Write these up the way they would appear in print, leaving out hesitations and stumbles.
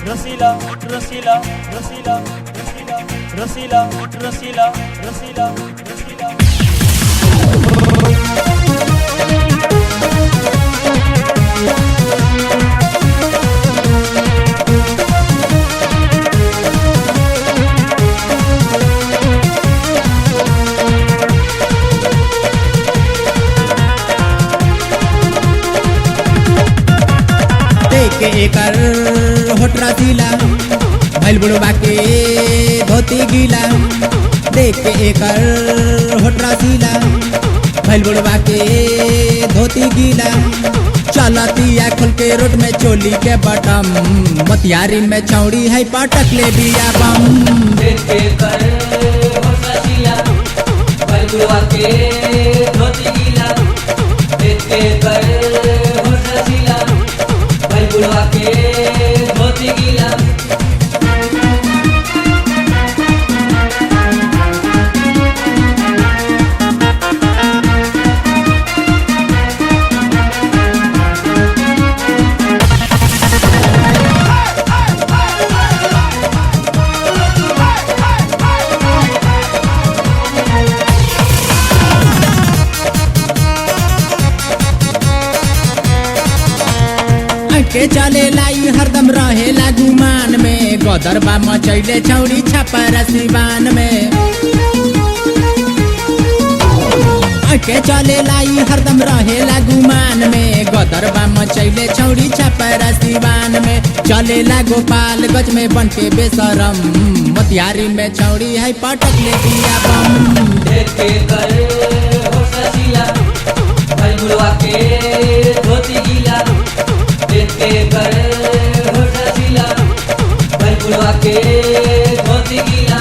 रसीला रसीला रसीला रसीला रसीला रसीला रसीला रसीला के एकर होठ रसीला भइल बुढ़वा के धोती गीला देख के एकर होठ रसीला भइल बुढ़वा के धोती गीला चलतिया खोल के रोड में चोली के बटम मोतिहारी में छौड़ी है पटक ले बिया बम देख के एकर होठ रसीला भइल बुढ़वा के धोती गीला देख के एकर होठ रसीला बुढ़वा के धोती गीला के चले लाई हरदम रहे गुमान में गदरबा मचैले छौड़ी छपर सिवान में के चले लाई हरदम रहे गुमान में गदरबा मचैले छौड़ी छपर सिवान में चले गोपालगंज में बन के बेसरम मोतिहारी में छौड़ी है पटक ले दिया बम देख के कर होठ रसीला भइल बुढ़वा के धोती गीला देख के कर होठ रसीला भइल बुढ़वा के धोती गीला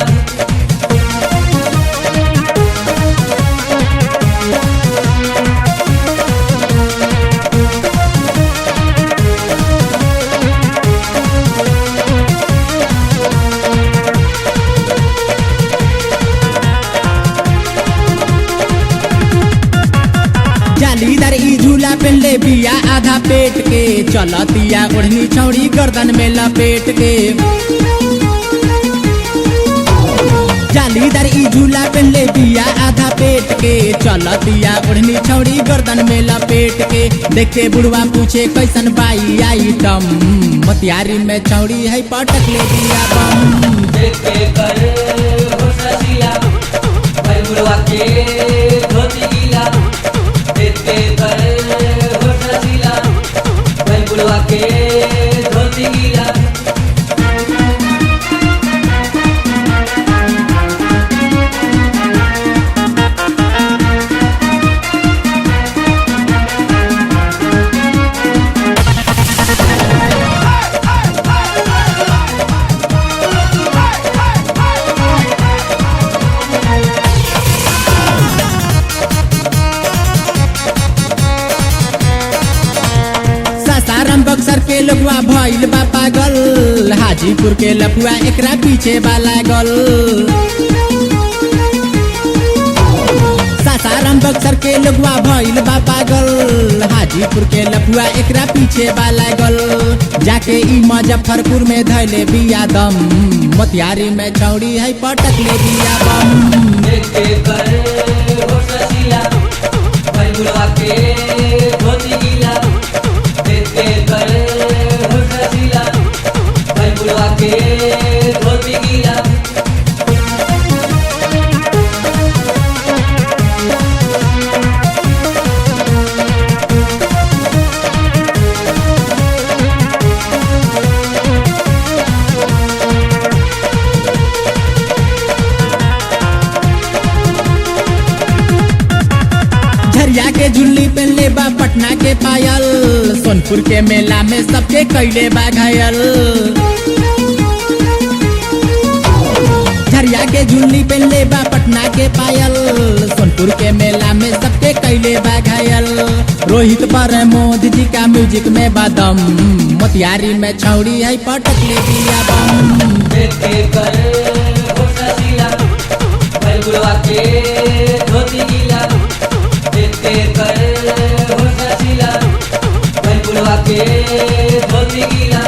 जालीदार ई झूला पहले बिया आधा पेट के चलतिया ओढ़नी छौड़ी गर्दन में लपेट के जालीदार ई झूला पहले बिया आधा पेट के चलतिया ओढ़नी छौड़ी गर्दन में लपेट के देखे बुढ़वा पूछे कैसन बाई आइटम मोतिहारी में छौड़ी है पटक ले दिया बम देख के कर होठ रसीला भइल बुढ़वा के धोती गीला देख के कर होठ रसीला भइल बुढ़वा के धोती गीला सासाराम बक्सर के लोगवा भइल बा पागल हाजीपुर के लपुआ एकरा पीछे बा लागल सासाराम बक्सर के लोगवा भइल बा पागल हाजीपुर के लपुआ एकरा पीछे बा लागल जाके ई मुजफ्फरपुर में धैले बिया दम मोतिहारी में छौड़ी है पटक ले बिया बम देख के कर होठ रसीला भइल बुढ़वा के धोती गीला देख के कर होठ रसीला भइल बुढ़वा के धोती गीला झरिया के झुल्ली पहले बा पटना के पायल सोनपुर के मेला में सबके कैले बा घायल झरिया के झुल्ली पहले बा पटना के पायल सोनपुर के मेला में सबके कैले बा घायल रोहित प्रमोद जी का म्यूजिक में बादम मोतिहारी में छौड़ी है पटक ले दिया बम देख के कर होठ रसीला भइल बुढ़वा के धोती गीला देख के कर होठ रसीला भइल बुढ़वा के धोती गीला